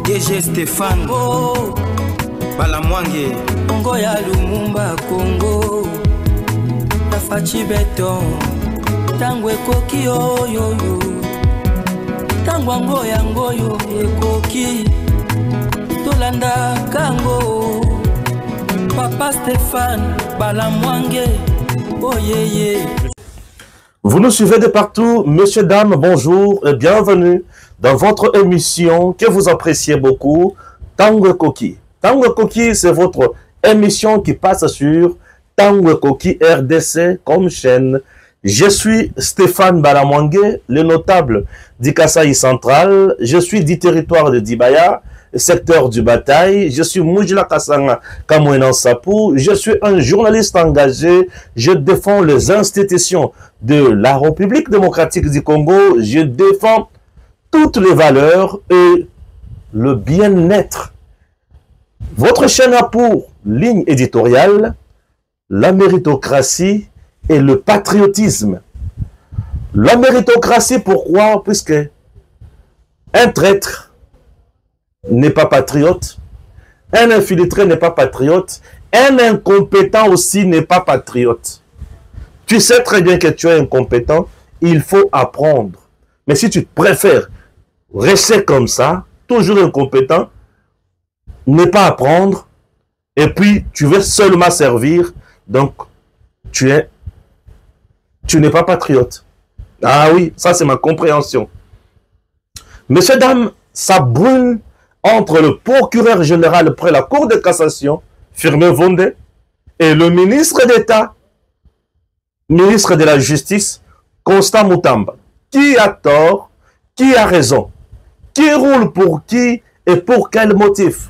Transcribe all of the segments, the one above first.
DG Stéphane Balamwange Congo ya Lumumba Congo Tafachi Beton Tangwe koki oyo Tangwango yango yo ekoki Tolanda kango Papa Stéphane Balamwange oh yeah. Vous nous suivez de partout, messieurs, dames, bonjour et bienvenue dans votre émission que vous appréciez beaucoup, Tango Koki. Tango Koki, c'est votre émission qui passe sur Tango Koki RDC comme chaîne. Je suis Stéphane Balamwange, le notable du Kasaï central. Je suis du territoire de Dibaya, secteur du Bataille. Je suis Moujila Kasanga Kamouenan Sapou. Je suis un journaliste engagé. Je défends les institutions de la République démocratique du Congo. Je défends toutes les valeurs et le bien-être. Votre chaîne a pour ligne éditoriale la méritocratie et le patriotisme. La méritocratie, pourquoi? Puisque un traître n'est pas patriote, un infiltré n'est pas patriote, un incompétent aussi n'est pas patriote. Tu sais très bien que tu es incompétent, il faut apprendre. Mais si tu préfères rester comme ça, toujours incompétent, ne pas apprendre, et puis tu veux seulement servir, donc tu n'es pas patriote. Ah oui, ça c'est ma compréhension. Messieurs, dames, ça brûle entre le procureur général près la Cour de cassation, Firmin Vondé, et le ministre d'État, ministre de la Justice, Constant Moutamba. Qui a tort? Qui a raison? Qui roule pour qui et pour quel motif?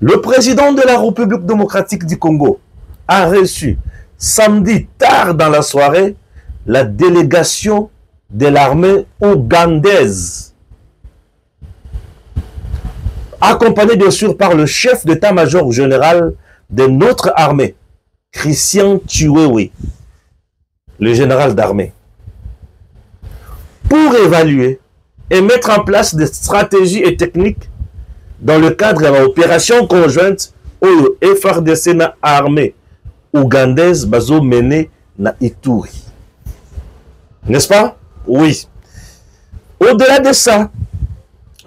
Le président de la République démocratique du Congo a reçu samedi tard dans la soirée la délégation de l'armée ougandaise, accompagné bien sûr par le chef d'état-major général de notre armée, Christian Chiwewe, le général d'armée, pour évaluer et mettre en place des stratégies et techniques dans le cadre de l'opération conjointe au FRDC na armée ougandaise bazo mené na Ituri. N'est-ce pas? Oui. Au-delà de ça,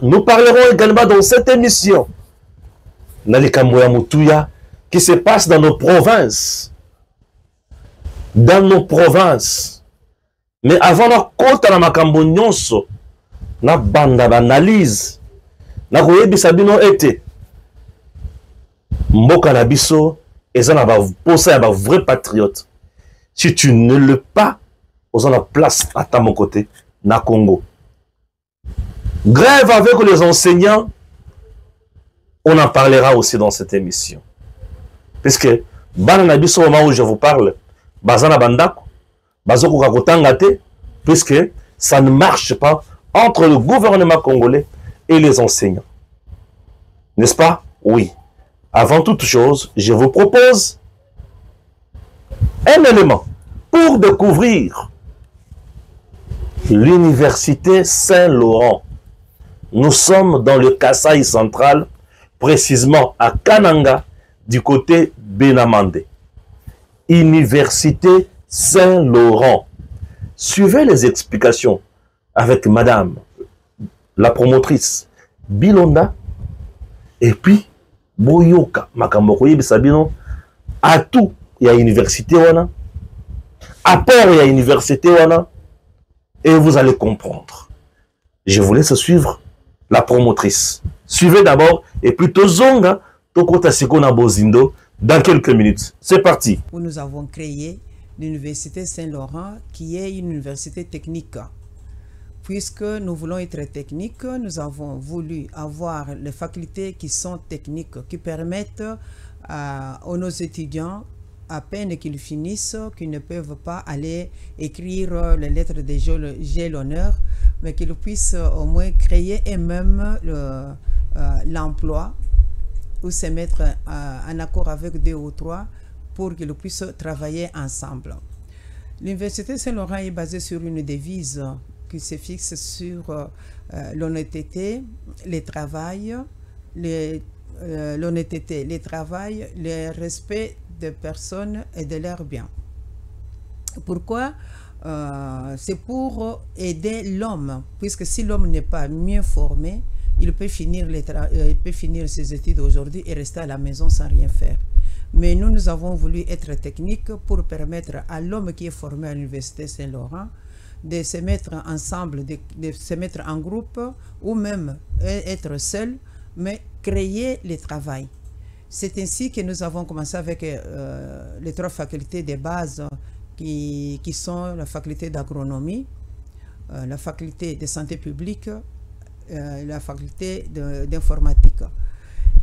nous parlerons également dans cette émission Nalikamouya Moutouya qui se passe dans nos provinces. Dans nos provinces. Mais avant la côte à la Makambo Nyonso, na banda banalise, na koyebi sabino ete, mboka na biso, eza na ba posa ya ba vrai patriote. Si tu ne le pas, aux la place à ta mon côté, na Congo. Grève avec les enseignants, on en parlera aussi dans cette émission. Puisque, bana na biso au moment où je vous parle, bazana bandako, bazoko kakotangate, puisque ça ne marche pas entre le gouvernement congolais et les enseignants. N'est-ce pas? Oui. Avant toute chose, je vous propose un élément pour découvrir l'université Saint-Laurent. Nous sommes dans le Kasaï central, précisément à Kananga, du côté Benamande. Université Saint-Laurent. Suivez les explications avec madame, la promotrice Bilonda, et puis Boyoka, Makambokoye Sabino, à tout, il y a université wana, apport il y a université wana, et vous allez comprendre. Je vous laisse suivre la promotrice. Suivez d'abord, et puis Tozonga, Tokota Sikona Bozindo, dans quelques minutes. C'est parti. Nous avons créé l'université Saint-Laurent, qui est une université technique. Puisque nous voulons être techniques, nous avons voulu avoir les facultés qui sont techniques, qui permettent à nos étudiants, à peine qu'ils finissent, qu'ils ne peuvent pas aller écrire les lettres de G l'honneur, mais qu'ils puissent au moins créer eux-mêmes l'emploi ou se mettre en accord avec 2 ou 3 pour qu'ils puissent travailler ensemble. L'université Saint-Laurent est basée sur une devise qui se fixe sur l'honnêteté, le travail, l'honnêteté, le travail, le respect des personnes et de leurs biens. Pourquoi? C'est pour aider l'homme, puisque si l'homme n'est pas mieux formé, il peut finir ses études aujourd'hui et rester à la maison sans rien faire. Mais nous avons voulu être techniques pour permettre à l'homme qui est formé à l'Université Saint-Laurent de se mettre ensemble, de se mettre en groupe ou même être seul, mais créer le travail. C'est ainsi que nous avons commencé avec les 3 facultés de base qui sont la faculté d'agronomie, la faculté de santé publique, la faculté d'informatique.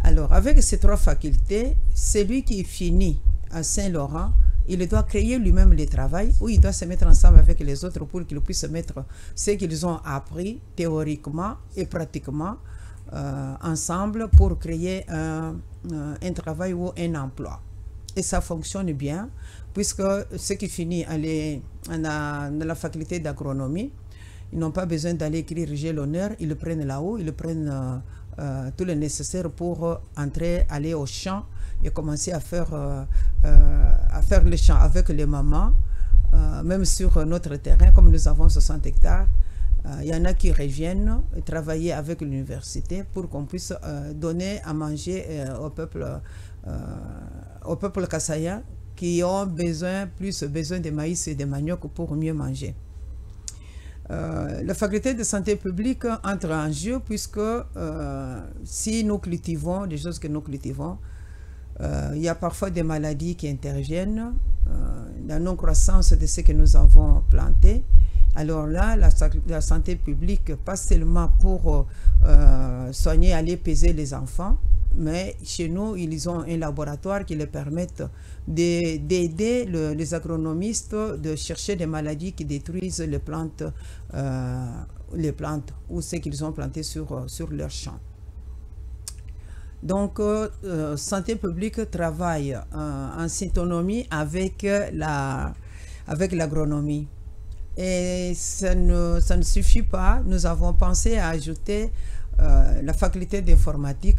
Alors, avec ces 3 facultés, celui qui finit à Saint-Laurent, il doit créer lui-même le travail ou il doit se mettre ensemble avec les autres pour qu'ils puissent mettre ce qu'ils ont appris théoriquement et pratiquement ensemble pour créer un travail ou un emploi. Et ça fonctionne bien, puisque ceux qui finissent dans la faculté d'agronomie, ils n'ont pas besoin d'aller écrire j'ai l'honneur, ils le prennent là-haut, ils le prennent tout le nécessaire pour aller au champ et commencer à faire le champ avec les mamans, même sur notre terrain, comme nous avons 60 hectares. Il y en a qui reviennent travailler avec l'université pour qu'on puisse donner à manger au peuple kassaïen qui ont plus besoin de maïs et de manioc pour mieux manger. La faculté de santé publique entre en jeu puisque si nous cultivons des choses que nous cultivons, il y a parfois des maladies qui interviennent, la non-croissance de ce que nous avons planté. Alors là, la santé publique, pas seulement pour soigner, aller peser les enfants, mais chez nous, ils ont un laboratoire qui les permet d'aider les agronomistes de chercher des maladies qui détruisent les plantes ou ce qu'ils ont planté sur leur champ. Donc, santé publique travaille en syntonomie avec l'agronomie. Et ça ne suffit pas. Nous avons pensé à ajouter la faculté d'informatique.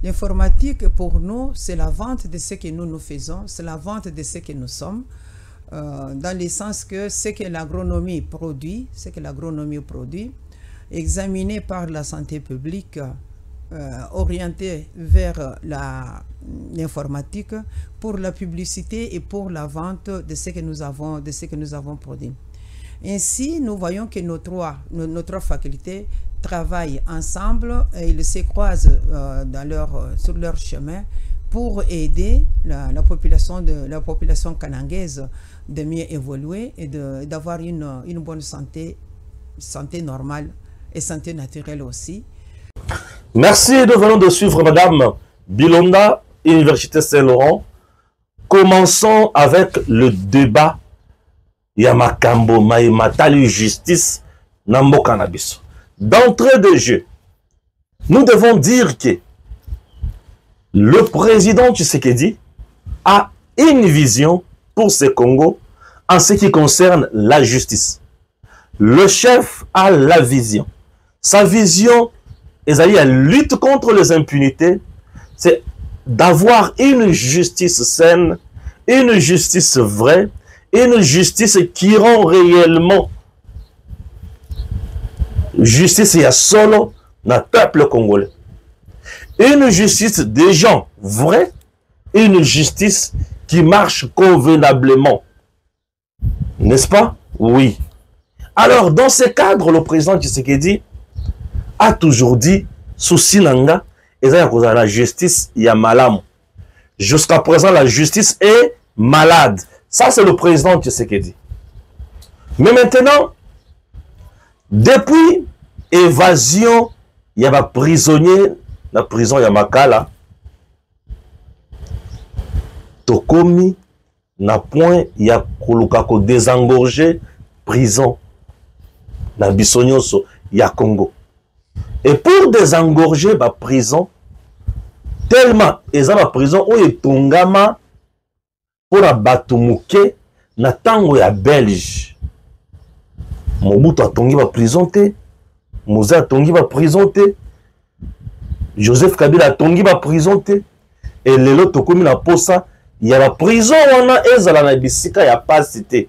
L'informatique, pour nous, c'est la vente de ce que nous faisons, c'est la vente de ce que nous sommes, dans le sens que ce que l'agronomie produit, examiné par la santé publique, orienté vers l'informatique pour la publicité et pour la vente de ce que nous avons produit. Ainsi, nous voyons que nos trois facultés travaillent ensemble et ils se croisent sur leur chemin pour aider la population kanangaise de mieux évoluer et d'avoir une bonne santé normale et santé naturelle aussi. Merci, nous venons de suivre Madame Bilonda, Université Saint-Laurent. Commençons avec le débat Yamakambo Maïmatali Justice Nambo Cannabis. D'entrée de jeu, nous devons dire que le président Tshisekedi a une vision pour ce Congo en ce qui concerne la justice. Le chef a la vision. Sa vision, la lutte contre les impunités, c'est d'avoir une justice saine, une justice vraie, une justice qui rend réellement justice et solo dans le peuple congolais. Une justice des gens vrais, une justice qui marche convenablement. N'est-ce pas? Oui. Alors, dans ce cadre, le président Tshisekedi a toujours dit, souci nanga, et la justice, il y a malam. Jusqu'à présent, la justice est malade. Ça, c'est le président Tshisekedi. Mais maintenant, depuis évasion, il y a un prisonnier, la prison Yamakala, Tokomi, na point, il y a Kolukako désengorgé, prison, na Bissonyoso, il y a Congo. Et pour désengorger la prison, tellement, ils ont la prison où ils tongama pour la Batumouke, na tango ya Belge. Mobutu atongi ba prison te, Moïse atongi ba prison te, Joseph Kabila atongi ba prison te, et lelo tokomi na posa, il y a la prison wana ezala na bisika ya pasi te.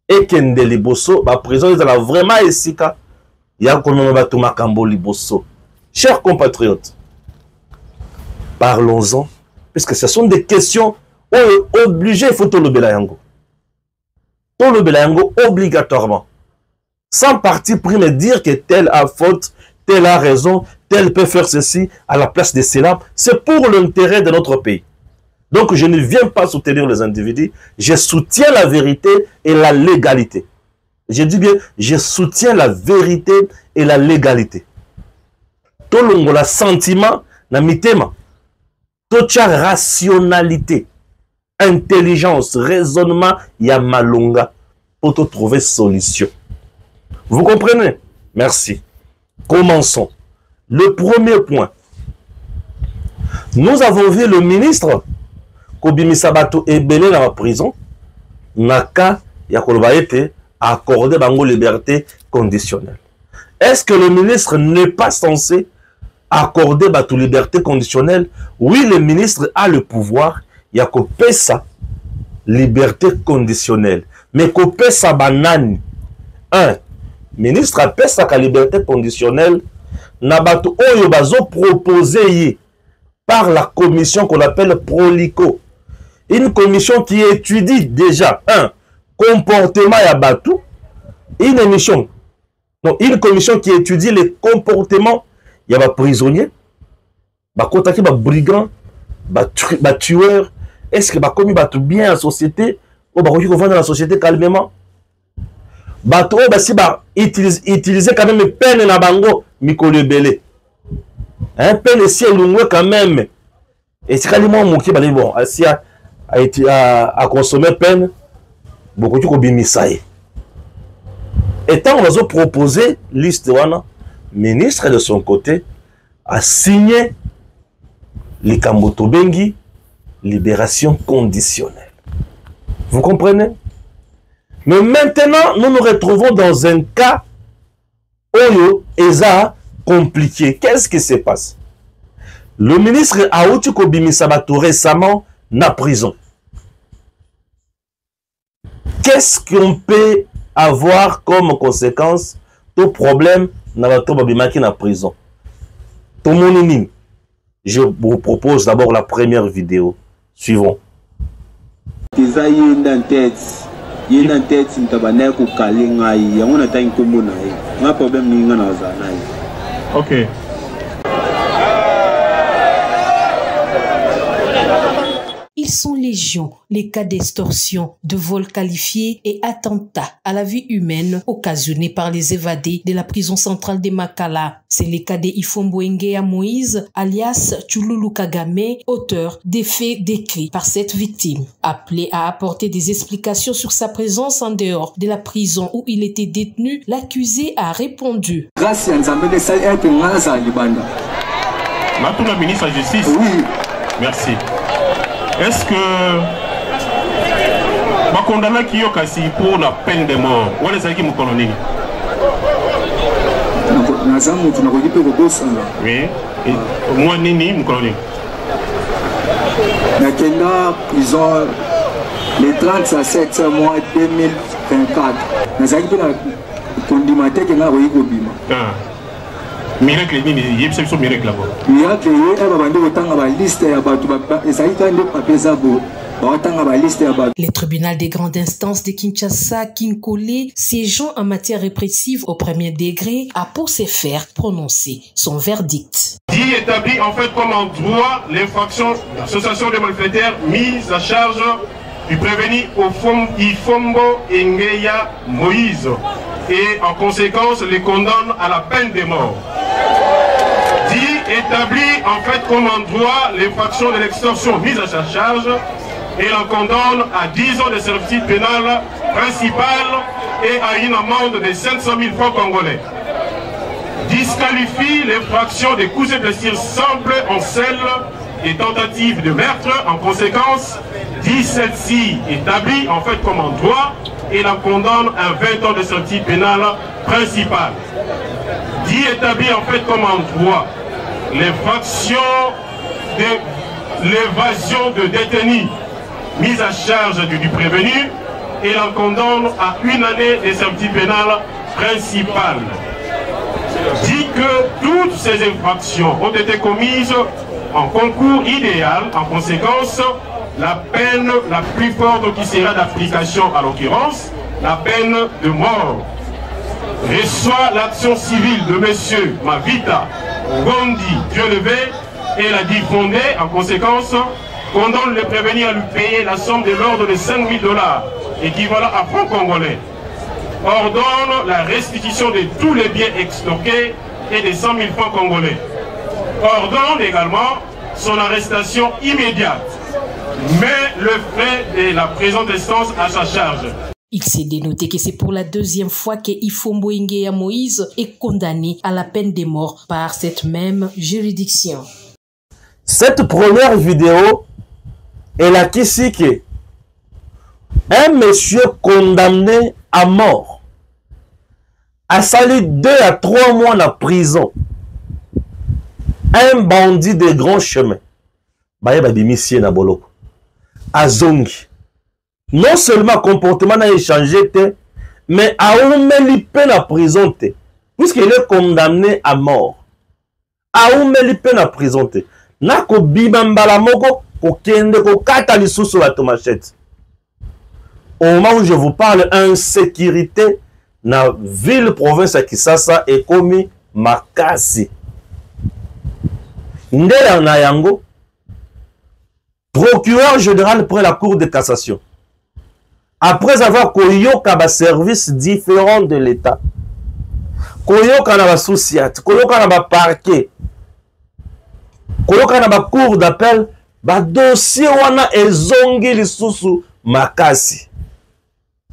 Et kende liboso, ba prison ezala vraiment esika ya komema bato makambo liboso. Chers compatriotes, parlons-en, parce que ce sont des questions obligées, il faut tout le belayango. Tout le belayango obligatoirement. Sans parti pris me dire que tel a faute, tel a raison, tel peut faire ceci à la place de cela. C'est pour l'intérêt de notre pays. Donc je ne viens pas soutenir les individus, je soutiens la vérité et la légalité. Je dis bien, je soutiens la vérité et la légalité. Tout le monde sentiment, na mitema. Toute rationalité, intelligence, raisonnement, il y a malonga pour te trouver solution. Vous comprenez? Merci. Commençons. Le premier point. Nous avons vu le ministre Kobimi Sabato ebele dans la prison. Naka Yakolobaete a accordé bango liberté conditionnelle. Est-ce que le ministre n'est pas censé accorder bateau liberté conditionnelle? Oui, le ministre a le pouvoir. Il y a sa liberté conditionnelle. Mais sa banane. Un ministre a sa liberté conditionnelle. Na bateau oyo bazo proposé par la commission qu'on appelle Prolico. Une commission qui étudie déjà un comportement ya bateau. Une commission qui étudie les comportements. Il y a des prisonniers, des brigands, des tueurs. Est-ce que commis bien la société ou ils vont dans la société calmement? Utiliser quand même peine na bango mikolo belé. Un peine si elungwe quand même. Et c'est calmement mon qui bon a consommer peine beaucoup de bimisaï. Et tant on va proposer liste wana, ministre de son côté a signé Likamboto Bengi libération conditionnelle. Vous comprenez? Mais maintenant, nous nous retrouvons dans un cas Oyo Eza compliqué. Qu'est-ce qui se passe? Le ministre Aouti Kobimi Sabato récemment na prison. Qu'est-ce qu'on peut avoir comme conséquence tout problème dans la prison? Je vous propose d'abord la première vidéo. Suivons. Ok. Ils sont légion, les cas d'extorsion, de vol qualifié et attentats à la vie humaine occasionnés par les évadés de la prison centrale de Makala. C'est le cas de Ifombo Ngea Moïse, alias Tshululu Kagame, auteur des faits décrits par cette victime. Appelé à apporter des explications sur sa présence en dehors de la prison où il était détenu, l'accusé a répondu. Grâce à Nzambe de ça, être Ngaza Libanda. Maintenant, le ministre de la Justice. Oui. Merci. Est-ce que ma condamné qui est pour la peine de mort, où est-ce qu'il me colonise? Oui. Moi, Nini, me colonise. La prison le 37 mois 2024. Nous avons condamné que nous avons miracle ni yebisa biso miracle là-bas. Miracle bandi otanga ba liste ya batu ezalika nde papeza bo baotanga ba liste ya batu. Le tribunal des grandes instances de Kinshasa, Kinkole, siégeant en matière répressive au premier degré, a pour se faire prononcer son verdict. Dit établi en fait comme en droit l'infraction d'association de malfaiteurs mise à charge du prévenu Ifombo Ngea Moïse et en conséquence les condamne à la peine de mort. Dit établi en fait comme en droit l'infraction de l'extorsion mise à sa charge et la condamne à 10 ans de servitude pénale principale et à une amende de 500 000 francs congolais. Disqualifie l'infraction des coups et blessures simples en sel et tentative de meurtre. En conséquence, dit celle-ci établie en fait comme en droit et la condamne à 20 ans de sortie pénale principale. Dit établie en fait comme en droit l'infraction de l'évasion de détenus mise à charge du prévenu et la condamne à 1 année de sortie pénale principale. Dit que toutes ces infractions ont été commises en concours idéal. En conséquence, la peine la plus forte qui sera d'application, à l'occurrence, la peine de mort, reçoit l'action civile de M. Mavita Gondi Dieu-levé et la dit fondée. En conséquence, condamne le prévenu à lui payer la somme de l'ordre de 5 000 $, équivalent à francs congolais. Ordonne la restitution de tous les biens extorqués et de 100 000 francs congolais. Ordonne également son arrestation immédiate, mais le frais de la présente instance à sa charge. Il s'est dénoté que c'est pour la 2e fois que Ifombo Ngeya Moïse est condamné à la peine de mort par cette même juridiction. Cette première vidéo est la Kisike. Un monsieur condamné à mort a sali 2 à 3 mois en prison. Un bandit de grand chemin. Baye babimissie na boloko. Azongi. Non seulement comportement n'a échangé, mais a oumeli pe na prison, puisqu'il est condamné à mort. A oumeli pe na prison. Nako bibambala moko ko kende ko kata lisusu la tomachette. Au moment où je vous parle, insécurité na ville province à Kisasa est commis makasi. Ndela na yango, procureur général près la cour de cassation. Après avoir koyoka ba services différents de l'État, koyoka na ba société, koyoka na ba parquet, koyoka na ba cour d'appel, ba dossier wana ezongi lisusu makasi.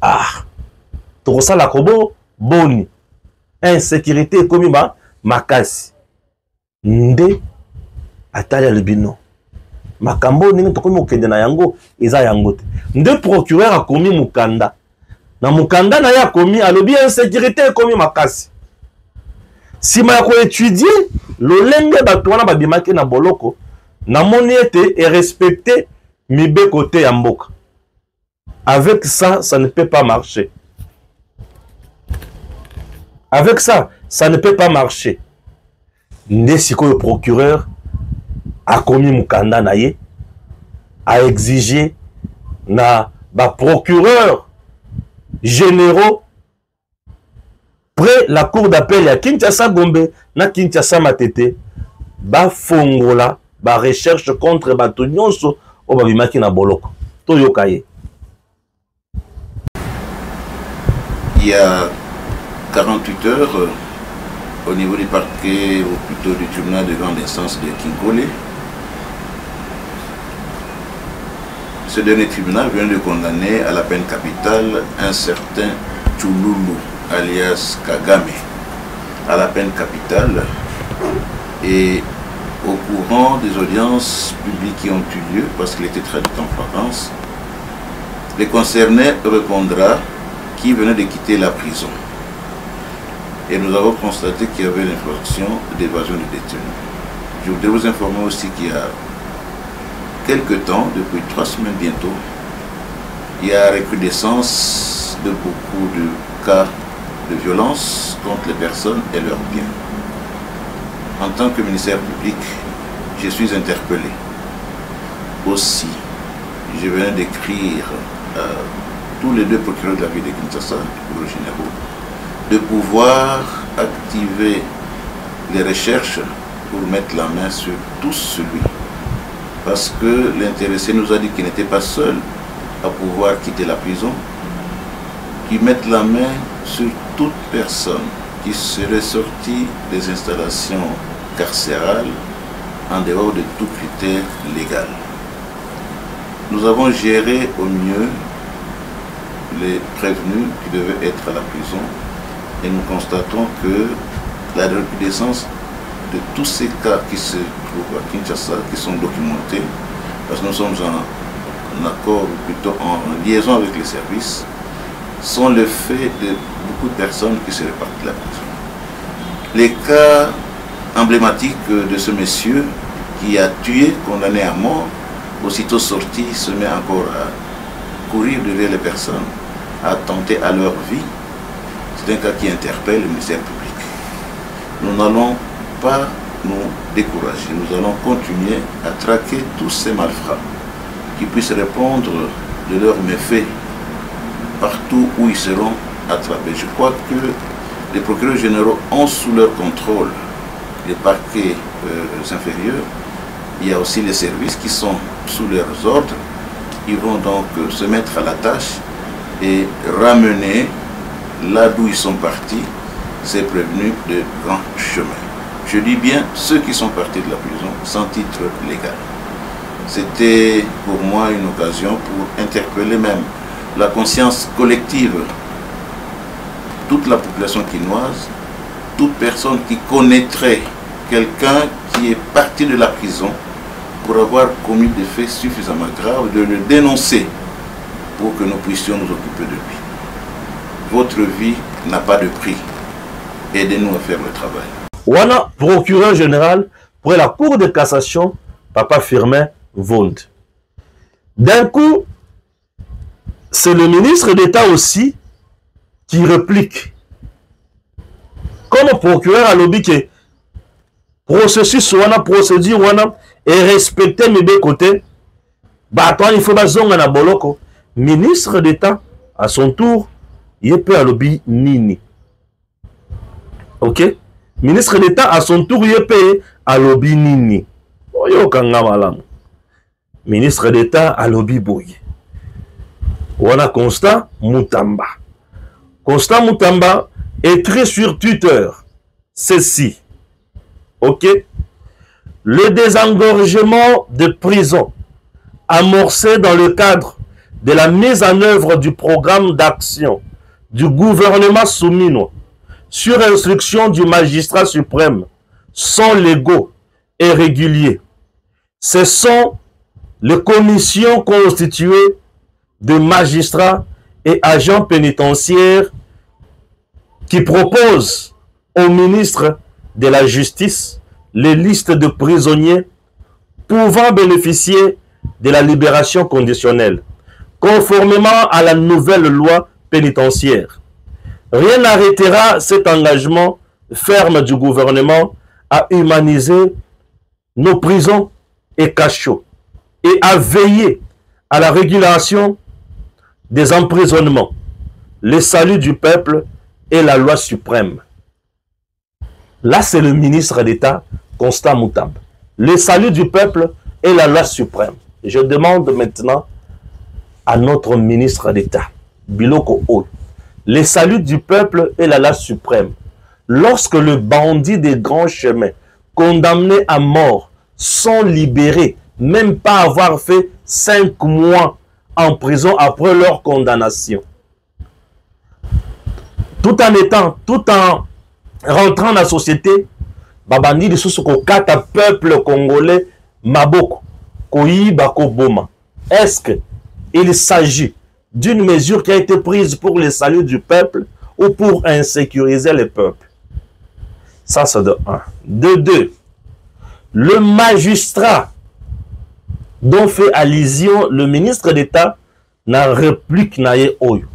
Ah, tout ça la kobo boni. Insécurité komi ba makasi. Nde atali albino. Makambo ningi tokomi okende na yango eza yango te. Nde procureur a komi mukanda. Na mukanda na ya komi alobi insécurité komi makasi. Sima ya ko étudier lolenge bato wana babimaki na boloko na moni ete et respecter mibe côté ya mboka. Avec ça, ça ne peut pas marcher. Avec ça, ça ne peut pas marcher. Nde siko le procureur a commis mukanda na ye, a exigé na ba procureur généraux près la cour d'appel ya Kinshasa Gombe na Kinshasa Matete ba fongola ba recherche contre bato nyonso o babimaki na boloko to yokaye. Il y a 48 heures au niveau du parquet, ou plutôt du tribunal de grande instance de Kinkole, ce dernier tribunal vient de condamner à la peine capitale un certain Tchouloulou, alias Kagame, à la peine capitale. Et au courant des audiences publiques qui ont eu lieu, parce qu'il était traduit en flagrance, les concernés répondra qui venait de quitter la prison. Et nous avons constaté qu'il y avait une infraction d'évasion de détenus. Je voudrais vous informer aussi qu'il y a quelques temps, depuis 3 semaines bientôt, il y a recrudescence de beaucoup de cas de violence contre les personnes et leurs biens. En tant que ministère public, je suis interpellé. Aussi, je viens d'écrire tous les 2 procureurs de la ville de Kinshasa, pour le généraux, de pouvoir activer les recherches pour mettre la main sur tous celui. Parce que l'intéressé nous a dit qu'il n'était pas seul à pouvoir quitter la prison, qu'il mette la main sur toute personne qui serait sortie des installations carcérales en dehors de tout critère légal. Nous avons géré au mieux les prévenus qui devaient être à la prison et nous constatons que la recrudescence de tous ces cas qui se trouvent à Kinshasa, qui sont documentés, parce que nous sommes en accord, ou plutôt en liaison avec les services, sont le fait de beaucoup de personnes qui se répartent la prison. Les cas emblématiques de ce monsieur qui a tué, condamné à mort, aussitôt sorti, se met encore à courir derrière les personnes, à tenter à leur vie. C'est un cas qui interpelle le ministère public. Nous n'allons pas nous décourager, nous allons continuer à traquer tous ces malfrats qui puissent répondre de leurs méfaits partout où ils seront attrapés. Je crois que les procureurs généraux ont sous leur contrôle les parquets inférieurs. Il y a aussi les services qui sont sous leurs ordres. Ils vont donc se mettre à la tâche et ramener là d'où ils sont partis ces prévenus de grand chemin. Je dis bien ceux qui sont partis de la prison sans titre légal. C'était pour moi une occasion pour interpeller même la conscience collective, toute la population quinoise, toute personne qui connaîtrait quelqu'un qui est parti de la prison pour avoir commis des faits suffisamment graves, de le dénoncer pour que nous puissions nous occuper de lui. Votre vie n'a pas de prix. Aidez-nous à faire le travail. Wana, procureur général pour la Cour de cassation, Papa Firmin Vond. D'un coup, c'est le ministre d'État aussi qui réplique. Comme procureur à l'objet que processus wana, procédure wana, et respecter mes deux côtés, bah toi il faut bazonga na boloko. Ministre d'État, à son tour, il peut à l'objet nini. Ok? Ministre d'État, à son tour, il peut à l'objet nini. Oyo kanga malam. Ministre d'État à l'objet boye. On a Constant Moutamba. Constant Moutamba écrit sur Twitter ceci. Ok? Le désengorgement de prison amorcé dans le cadre de la mise en œuvre du programme d'action du gouvernement souminois sur instruction du magistrat suprême sont légaux et réguliers. Ce sont les commissions constituées de magistrats et agents pénitentiaires qui proposent au ministre de la Justice les listes de prisonniers pouvant bénéficier de la libération conditionnelle, conformément à la nouvelle loi pénitentiaire. Rien n'arrêtera cet engagement ferme du gouvernement à humaniser nos prisons et cachots et à veiller à la régulation des emprisonnements, le salut du peuple et la loi suprême. Là, c'est le ministre d'État, Constant Moutamba. Le salut du peuple et la loi suprême. Je demande maintenant à notre ministre d'État, Biloko Oyo, le salut du peuple et la loi suprême. Lorsque le bandit des grands chemins, condamnés à mort, sont libérés, même pas avoir fait 5 mois en prison après leur condamnation, tout en rentrant dans la société, babandi de sous kata peuple congolais maboko koyiba ko boma. Est-ce que il s'agit d'une mesure qui a été prise pour le salut du peuple ou pour insécuriser le peuple? Ça c'est de 1. De 2, le magistrat dont fait allusion le ministre d'État na réplique naye oyo.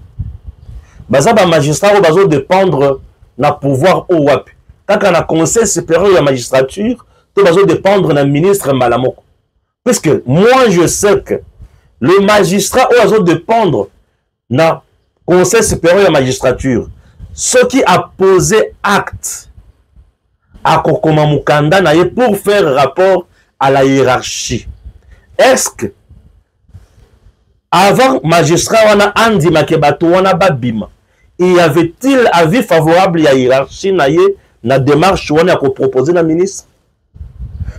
Baza ba magistrat ou bazo dépendre na pouvoir au wapi. Quand on a conseil supérieur de la magistrature, tout bazo dépendre na ministre Malamoko. Parce que moi je sais que le magistrat ou bazo dépendre na conseil supérieur de la magistrature, ce qui a posé acte à Kokoma Mukanda naye pour faire rapport à la hiérarchie. Est-ce que avant magistrat wana andi makebato wana babima, y avait-il avis favorable à la hiérarchie naye na démarche wana ko proposer na ministre?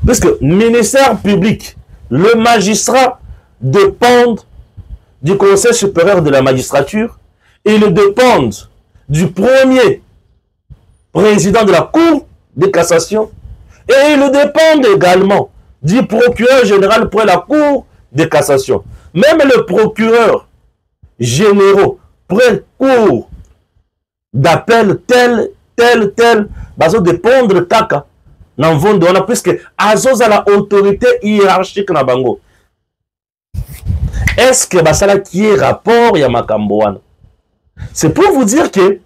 Parce que ministère public, le magistrat dépend du conseil supérieur de la magistrature, il dépend du premier président de la Cour de cassation, Et ils dépendent également du procureur général pour la Cour de cassation. Même le procureur général pour la Cour d'appel tel, bazo dépendre kaka. Puisque Azos a la autorité hiérarchique na bango. Est-ce que basala qui est rapport ya makamboana? C'est pour vous dire que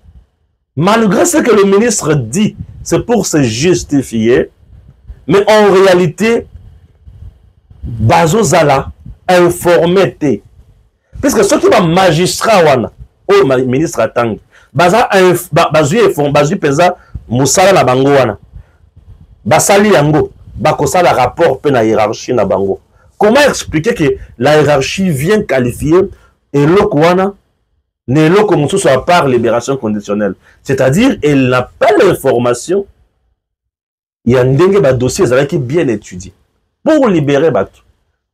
malgré ce que le ministre dit, c'est pour se justifier, mais en réalité, Bazozala informé. Puisque ceux qui sont magistrats, au ministre Atang, Bazu pesa Moussala na bango wana. Basali yango, bakosala rapport pe na hiérarchie na bango. Comment expliquer que la hiérarchie vient qualifier et l'okwana n'est là comme tout soit par libération conditionnelle. C'est-à-dire, elle n'a pas l'information. Il y a un dossier qui est bien étudié. Pour libérer Batou,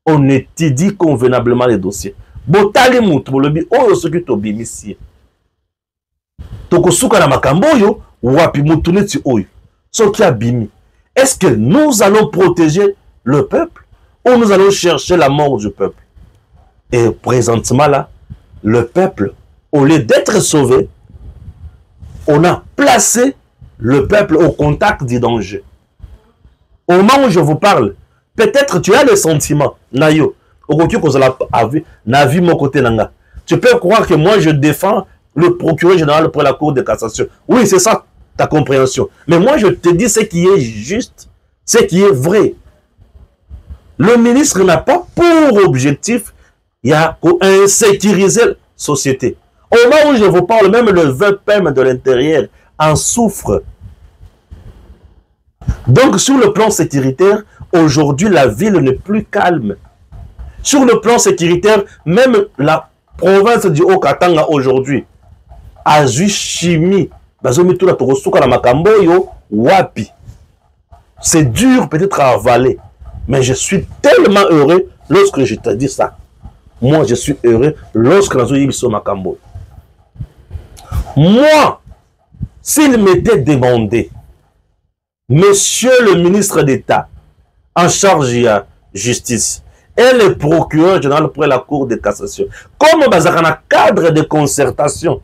on étudie convenablement les dossiers. Botali moutou, le bi, oyo soki to bimisi. Tokosuka na makambo yo, wapi moutou neti oyo. Soki a bimi. Est-ce que nous allons protéger le peuple ou nous allons chercher la mort du peuple? Et présentement là, le peuple, au lieu d'être sauvé, on a placé le peuple au contact du danger. Au moment où je vous parle, peut-être tu as le sentiment, Nayo, tu peux croire que moi je défends le procureur général pour la Cour de cassation. Oui, c'est ça ta compréhension. Mais moi je te dis ce qui est juste, ce qui est vrai. Le ministre n'a pas pour objectif insécuriser la société. Au moment où je vous parle, même le VPM de l'intérieur en souffre. Donc, sur le plan sécuritaire, aujourd'hui, la ville n'est plus calme. Sur le plan sécuritaire, même la province du Haut-Katanga aujourd'hui, a eu chimie. C'est dur peut-être à avaler, mais je suis tellement heureux lorsque je te dis ça. Moi, je suis heureux lorsque nous avons Makambo. Moi, s'il m'était demandé, monsieur le ministre d'État en charge de la justice et le procureur général pour la Cour de cassation, comme dans un cadre de concertation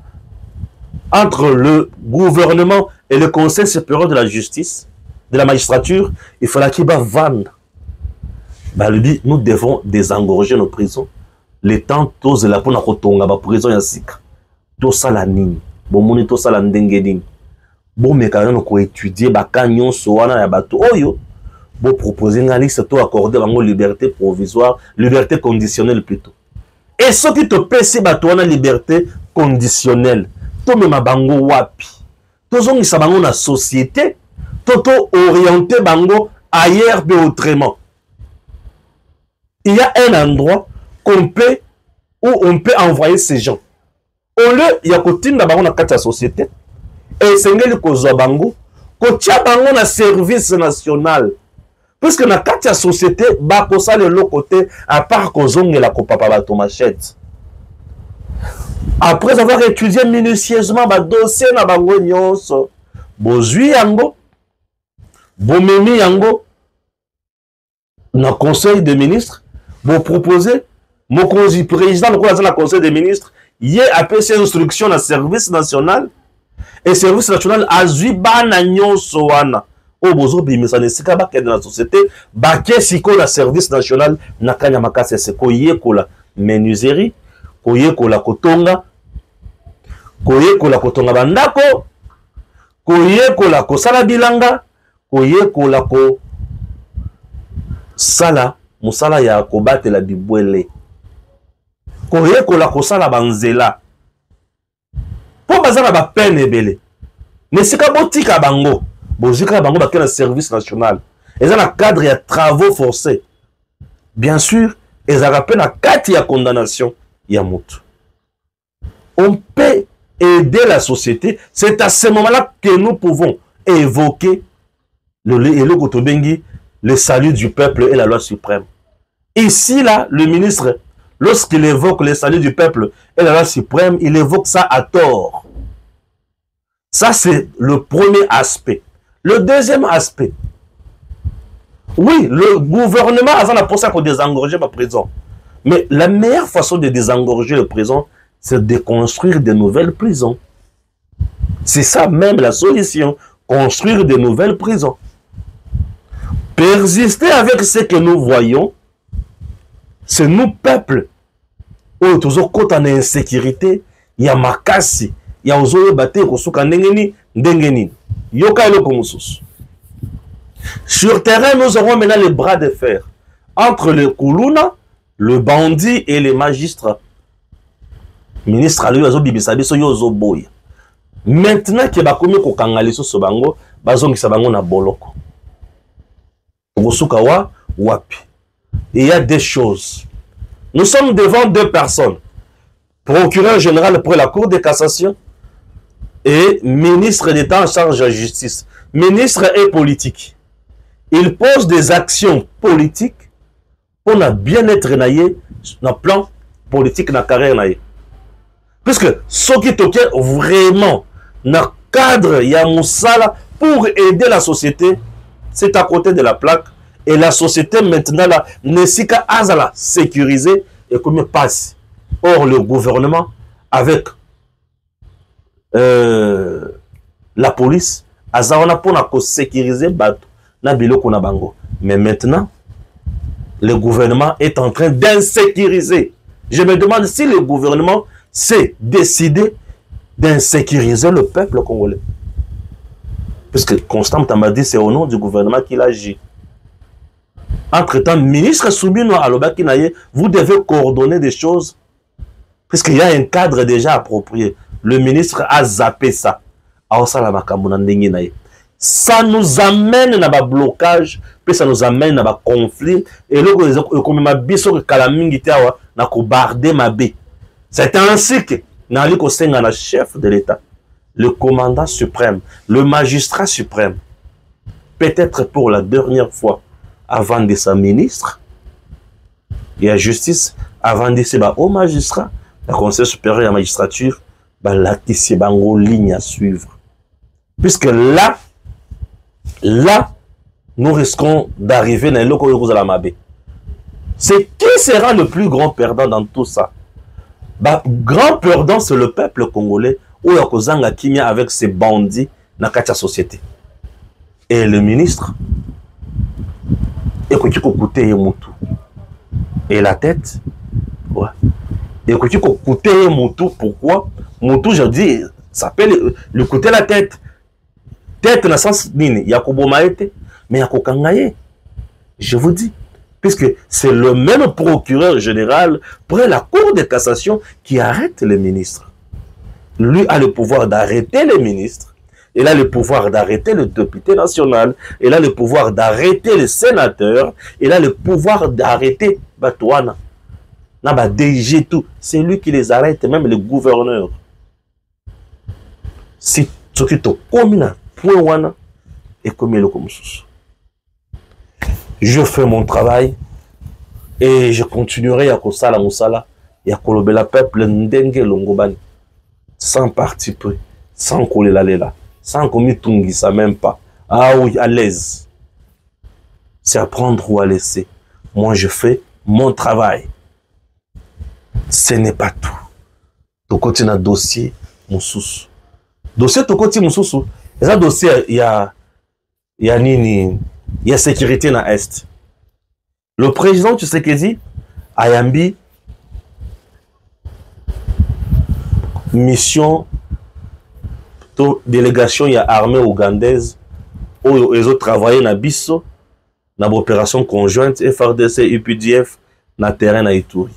entre le gouvernement et le Conseil supérieur de la justice, de la magistrature, il fallait qu'il va vendre. Nous devons désengorger nos prisons. Les temps, tous la pour la prison yasika. Tout ça la nini. Bon, moni tout ça la ndengeding. Bon, mais quand on étudier, bakanyon soana ya bato oyo. Bon, proposer une liste to accorder bango liberté provisoire, liberté conditionnelle plutôt. Et ce qui te pèse bato wana liberté conditionnelle. To me bango wapi. To zongi sa bango na société. Toto orienter bango ailleurs mais autrement. Il y a un endroit où on peut envoyer ces gens. Au lieu, il y a côté dans la société. Et c'est ce que bango, bango na service national. Puisque dans la société, bakosa le côté, à part qu'on zonge la kopapa bato machette. Après avoir étudié minutieusement le dossier na bango nyonso, bozui yango, bomemi yango, na conseil des ministres, vous proposez, mon président de la conseil des ministres, il a appelé ses instructions à service national, et le service national a eu banagnon soana. Au bozo bimisa ne sika ba dans la société, ba kesiko la service national na kanya makase se koye kola menuiserie, koye kola kotonga bandako, koye kola kosala bilanga, koye kola ko sala musala ya kobate la bibwele. Koye kola kosala banzela. Po bazana ba peine ebele. Mais sika botika bango. Bozika bango ba kena service national. Et ça na cadre ya travaux forcés. Bien sûr, et ça rappelle la carte ya condamnation ya mutu. On peut aider la société. C'est à ce moment-là que nous pouvons évoquer le salut du peuple et la loi suprême. Ici, là, le ministre, lorsqu'il évoque le salut du peuple et la loi suprême, il évoque ça à tort. Ça, c'est le premier aspect. Le deuxième aspect, Oui, le gouvernement a pensé pour désengorger ma prison. Mais la meilleure façon de désengorger les prisons, c'est de construire de nouvelles prisons. C'est ça même la solution. Construire de nouvelles prisons. Persister avec ce que nous voyons, c'est nous, peuple, où toujours côté en insécurité, il y a makasi, il y a ozoyo bate kosuka ndengeni, ndengeni. Yoka eloko mususu. Sur terrain, nous aurons maintenant les bras de fer entre le Koulouna, le bandit et les magistrats. Ministre Aliou Azo Bibisabi so yozo boy. Maintenant que bakomi ko kangaliso so bango, bazongisa bango na boloko. Kosuka wapi. Il y a des choses. Nous sommes devant deux personnes. Procureur général pour la Cour de cassation et ministre d'État en charge de la justice. Ministre et politique. Il pose des actions politiques pour le bien-être naïe, dans le plan politique, dans la carrière naïe. Puisque ce qui est vraiment dans le cadre, il y a Moussala pour aider la société, c'est à côté de la plaque. Et la société maintenant là, n'est qu'à azala sécurisée et comme passe. Or le gouvernement avec la police, azala pour sécuriser bateau na biloko na bango. Mais maintenant, le gouvernement est en train d'insécuriser. Je me demande si le gouvernement s'est décidé d'insécuriser le peuple congolais. Parce que Constant Tamadi, c'est au nom du gouvernement qu'il agit. Entre-temps, ministre Soubino Alobaki Naye, vous devez coordonner des choses. Parce qu'il y a un cadre déjà approprié. Le ministre a zappé ça. Ça nous amène à un blocage, puis ça nous amène à un conflit. Et là, comme ma biso kalamingi tawa na ko barder ma bé. C'est ainsi que Nali Kosenga na chef de l'État, le commandant suprême, le magistrat suprême, peut-être pour la dernière fois, avant de sa ministre, et la justice, avant de se au magistrat, le conseil supérieur de la magistrature, là, c'est une ligne à suivre. Puisque là, nous risquons d'arriver dans le Koko de la Mabé. C'est qui sera le plus grand perdant dans tout ça? Grand perdant, c'est le peuple congolais, où il y a Kozanga Kimia avec ses bandits dans la société. Et le ministre, et la tête, ouais. Et côté Moutou, pourquoi? Moutou, je dis, ça s'appelle le côté la tête. Tête dans le sens il y a Kobomaete, mais il y a Kokangaye. Je vous dis, puisque c'est le même procureur général pour la Cour de cassation qui arrête les ministres. Lui a le pouvoir d'arrêter les ministres. Il a le pouvoir d'arrêter le député national. Il a le pouvoir d'arrêter les sénateurs. Il a le pouvoir d'arrêter Batouana. Naba DG tout. C'est lui qui les arrête, même le gouverneur. Si ce qui te commune, point wana, et comme le comme je fais mon travail et je continuerai à Kosala Moussala et à Kolobela peuple Ndenge Longobani. Sans parti pris, sans coller la lela. Sans qu'on m'y tungi, ça même pas. Ah oui, à l'aise. C'est à prendre ou à laisser. Moi, je fais mon travail. Ce n'est pas tout. Tu continues un dossier, mon sous. Dossier, tu continues mon sous. Et ça, dossier, il y a sécurité dans l'Est. Le président, tu sais qu'il dit, Ayambi, mission, délégation, il y a armée ougandaise, où ils ont travaillé dans Bisso, dans l'opération conjointe, FRDC, UPDF, dans le terrain à Ituri.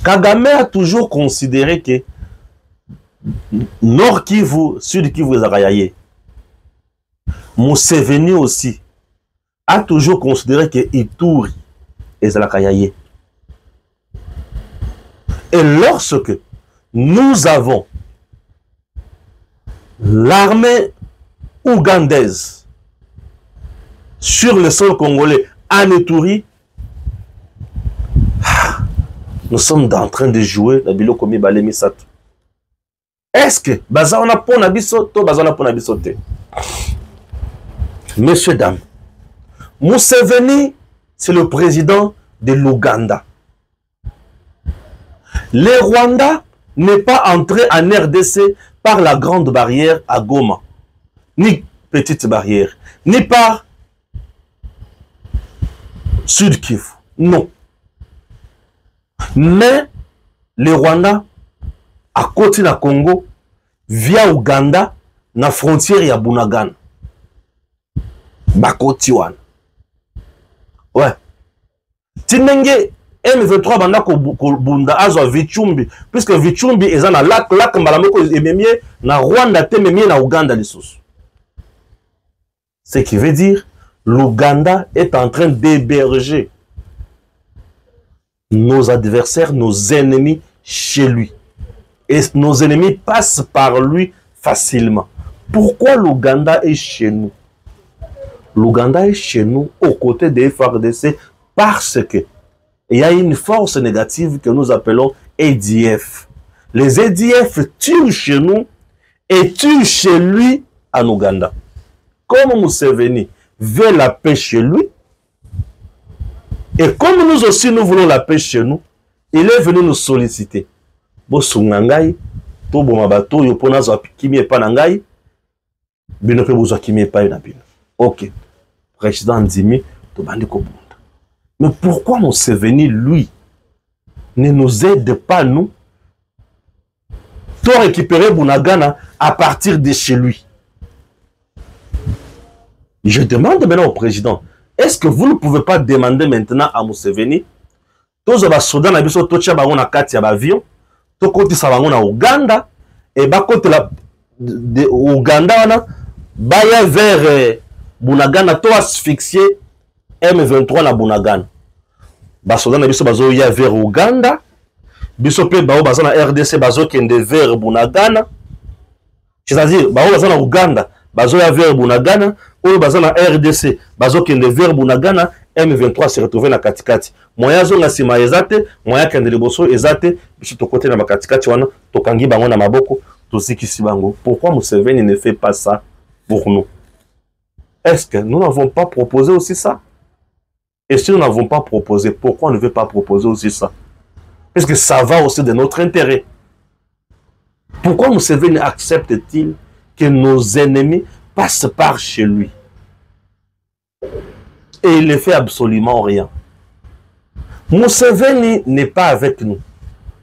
Kagame a toujours considéré que Nord Kivu, Sud Kivu, les Arayaye. Museveni aussi a toujours considéré que Ituri est Zalakayaye. Et lorsque nous avons l'armée ougandaise sur le sol congolais en Ituri, nous sommes en train de jouer la bilo komi balemi sato. Est-ce que bazana pona bisoto bazana pona bisote? Messieurs, dames, Museveni, c'est le président de l'Ouganda. Le Rwanda n'est pas entré en RDC par la grande barrière à Goma, ni petite barrière, ni par Sud Kivu. Non. Mais le Rwanda, à côté de Congo, via Ouganda, na frontière ya Bunagana. Bakoti wana. Ouais. Tinenge M23 banda ko bunda azwa Vichumbi, puisque Vichumbi est dans lac Malamoko ememie na Rwanda te memie na Ouganda lisusu. Ce qui veut dire l'Ouganda est en train d'héberger nos adversaires, nos ennemis chez lui. Et nos ennemis passent par lui facilement. Pourquoi l'Ouganda est chez nous? L'Ouganda est chez nous aux côtés des FARDC parce que il y a une force négative que nous appelons ADF. Les ADF tuent chez nous et tuent chez lui en Ouganda. Comme Museveni veut la paix chez lui, et comme nous aussi nous voulons la paix chez nous, il est venu nous solliciter. Bosungangai, to bomabato yopona za kimi epa nangai, bino pe bozwa kimi epa na bino. OK. Président Ndimi to bandi ko bunda. Mais pourquoi Museveni lui ne nous aide pas nous pour récupérer Bunagana à partir de chez lui? Je demande maintenant au président, est-ce que vous ne pouvez pas demander maintenant à Museveni, tous les soldats na biso tocha bango na kati ya avion, to koti sa bango na Uganda et ba kote la de Uganda wana baya vers Bunagana to asphyxier M23 na Bunagana. Ba soldats na biso bazo ya vers Uganda, biso pe bao baza na RDC bazo kende vers Bunagana. C'est-à-dire bao baza na Uganda bazo ya vers Bunagana, ou baza na RDC bazo kende vers Bunagana, M23 se retrouver na katikati. Moya zonga sima ezate, moya kende liboso ezate, biso to côté na katikati wana, to kangi bango na maboko, to zikisi bango. Pourquoi Museveni ne fait pas ça pour nous? Est-ce que nous n'avons pas proposé aussi ça? Et si nous n'avons pas proposé, pourquoi on ne veut pas proposer aussi ça? Parce que ça va aussi de notre intérêt. Pourquoi Museveni accepte-t-il que nos ennemis passent par chez lui? Et il ne fait absolument rien. Museveni n'est pas avec nous.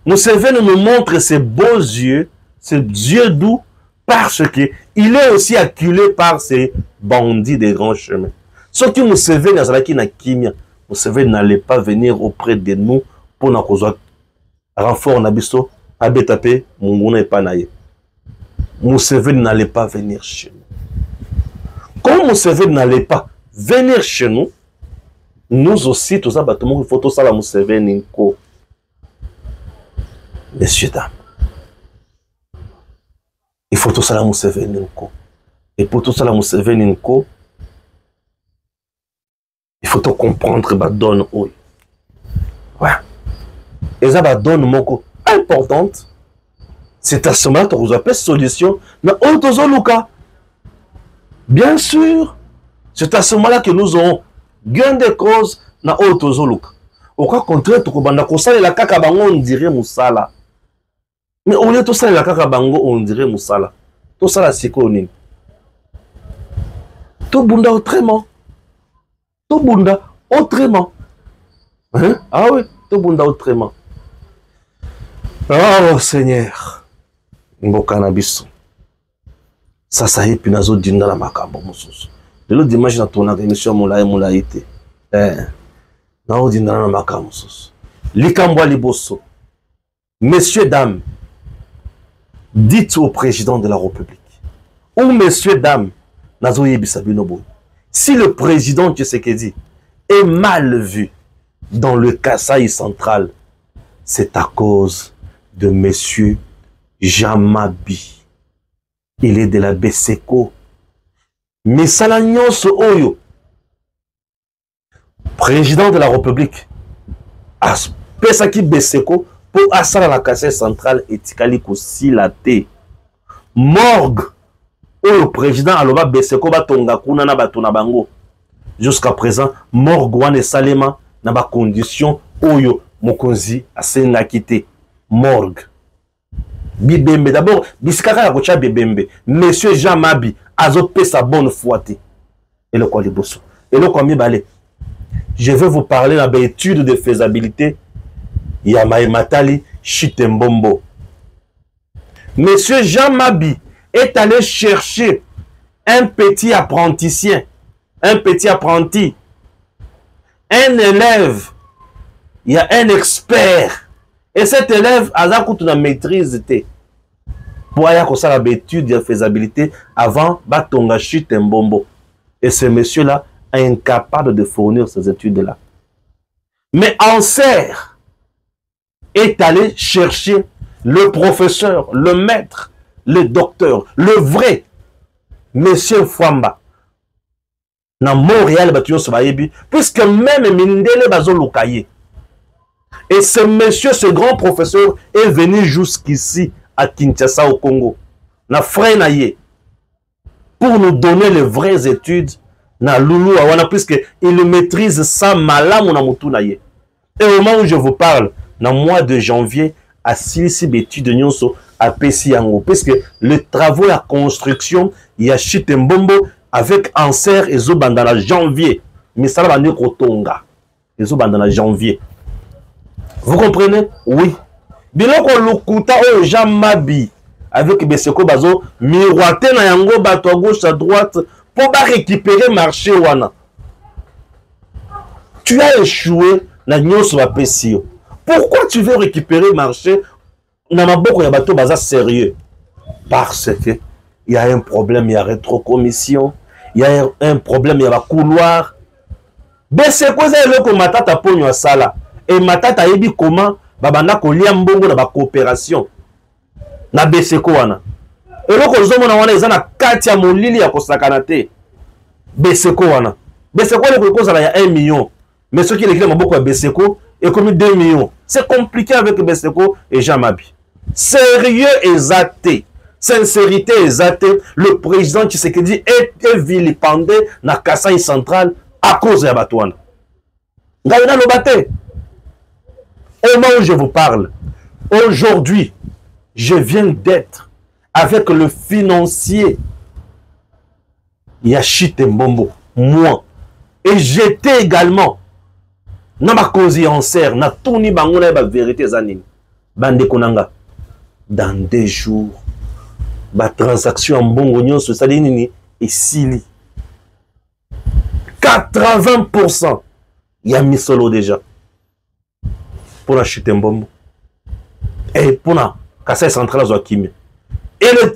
Museveni nous montre ses beaux yeux, ses yeux doux, parce qu'il est aussi acculé par ces bandits des grands chemins. Ce qui Museveni na kimia, Museveni n'allait pas venir auprès de nous pour nous renfort nabiso, abetape, munguna et panaye. Museveni n'allait pas venir chez nous. Comme Museveni n'allait pas venir chez nous, nous aussi, tout ça, il faut tout ça la Museveni Nko. Messieurs, dames, il faut tout ça la Museveni Nko. Et pour tout ça la Museveni Nko, il faut tout comprendre que donne oui. Ouais. Et ça va donne moko importante. C'est à ce moment que vous appelez solution. Mais Luka. Bien sûr, c'est à ce moment-là que nous aurons gain de cause na Luka. Au cas contraire, tu vas dire la kaka bango on dirait musala. Mais au lieu de ça la kaka bango on dirait musala. Tout ça la sikoni. Tout bunda autrement. Tout bunda autrement. Hein? Ah oui, tout bunda autrement. Oh Seigneur. Mboka na biso. Sasa hipi nazo dinda na makambo mususu. Lelo dimanche na tona émission mulaye te. Na dinda na makambo mususu. Likambwa liboso. Messieurs, dames, dites au président de la République. Ou messieurs, dames, nazo yebisa bino boy. Si le président Tshisekedi est mal vu dans le Kasaï central, c'est à cause de monsieur Jamabi. Il est de la Beseko. Mais Salagnos Oyo, président de la République, a Pesaki Beseko pour Asala la Kasaï centrale et Tikali Silate. Morgue le président aloba Beseko batonga kuna na bato na bango. Jusqu'à présent, morgue et salema na ba condition oyo mokonzi asenga kité. Morgue. Bibembe d'abord, bisikaka ya kocha bibembe. Monsieur Jean Mabi azope sa bonne foi. Et le quoi les bosso. Et le quoi mi balé. Je vais vous parler de l'étude de faisabilité. Yamae Matali Chitembombo. Monsieur Jean Mabi est allé chercher un petit apprentissien, un petit apprenti, un élève. Il y a un expert. Et cet élève a une maîtrise. Pour aller à l'étude de faisabilité avant Batonga Chitembombo. Et ce monsieur-là est incapable de fournir ces études-là. Mais Anser est allé chercher le professeur, le maître, le docteur, le vrai monsieur Fwamba. Dans Montréal, puisque même Mindele Bazolukaye. Et ce monsieur, ce grand professeur, est venu jusqu'ici à Kinshasa au Congo. Na frère Naye. Pour nous donner les vraies études na Loulou Awana, puisque il maîtrise ça malam na mutu Naye. Et au moment où je vous parle, dans le mois de janvier, à Silisi Betude Nyonso, à Pessiango, puisque le travaux, la construction, il y a Chitembombo avec Anser et Zobandana janvier. Mais ça va venir au Tonga. Et Zobandana janvier. Vous comprenez? Oui. Biloko Lukuta o Jean Mabi avec Beseko Bazo, miroiter na yango bato à gauche à droite pour pas récupérer marché wana. Tu as échoué na nyonso ba pesio. Pourquoi tu veux récupérer marché na maboko ya bato baza sérieux? Parce que il y a un problème, il y a rétrocommission, il y a un problème, il y a la couloir. Beseko za eloko matata ponyo sala. Et matata yebi comment babanda kolia mbongo na ba coopération na Beseko wana. Eloko zomo na wana ezana kati ya molili ya kosakana te. Beseko wana. Beseko le kokozala ya 1 million. Mais ce qui est écrit maboko ya Beseko est comme 2 millions. C'est compliqué avec Beseko et Jean Mabi. Sérieux exaté. Sincérité exaté. Le président Tshisekedi est vilipendé na Kasai central à cause de Batouane. Ngaïna Lobate. Au moment où je vous parle, aujourd'hui, je viens d'être avec le financier Yachite Mbombo, moi. Et j'étais également dans ma cause en serre, na tourni bangona ba vérité zanine. Bande konanga. Dans 2 jours, ma transaction en bongo nyonso sali nini et sili. 80% ya misolo déjà. Pour la chute Mbombo. Et pour la Kassai centrale Zoakimi. Et le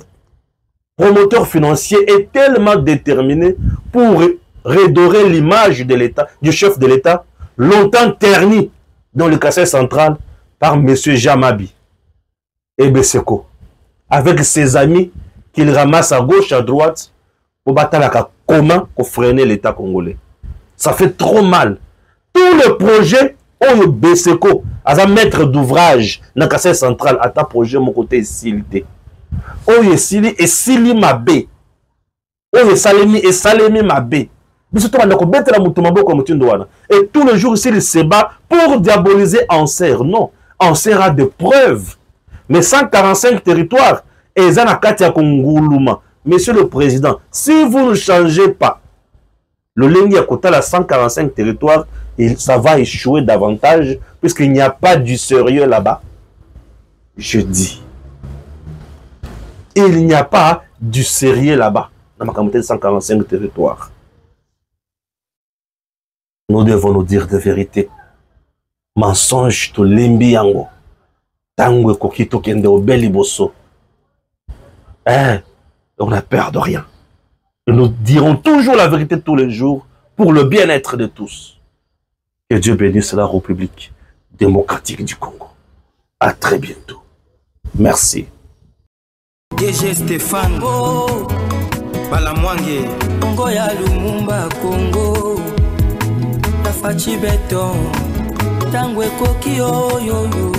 promoteur financier est tellement déterminé pour redorer l'image de l'État, du chef de l'État, longtemps terni dans le Kassai central par M. Jamabi et Beseko, avec ses amis qu'il ramasse à gauche, à droite, pour battre comment pour freiner l'État congolais. Ça fait trop mal. Tout le projet, on Beseko, à maître d'ouvrage, dans le Kassai central, à ta projet, mon côté, silité. On est sili et sili mabé. On est salemi et salemi mabé. Et tous les jours, ici, il se bat pour diaboliser Anser. Non, Anser a des preuves. Mais 145 territoires, et Zana Katia Konguluma. Monsieur le Président, si vous ne changez pas le Lengi à côté de 145 territoires, ça va échouer davantage, puisqu'il n'y a pas du sérieux là-bas. Je dis. Il n'y a pas du sérieux là-bas, dans ma communauté de 145 territoires. Nous devons nous dire de vérité. Mensonge to limbi yango. Tango kokito kende obeli bosso. On n'a peur de rien. Et nous dirons toujours la vérité tous les jours pour le bien-être de tous. Que Dieu bénisse la République démocratique du Congo. À très bientôt. Merci. DG Stéphane Balamwange Congo ya Lumumba Congo Tafachi Beton Tangwe Koki Oyoyo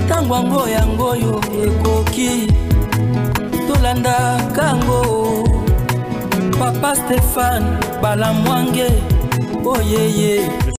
Tangwango Yangoyo Ekoki Tola Nganda Kango, Papa Stéphane Balamwange, oh yeah yeah.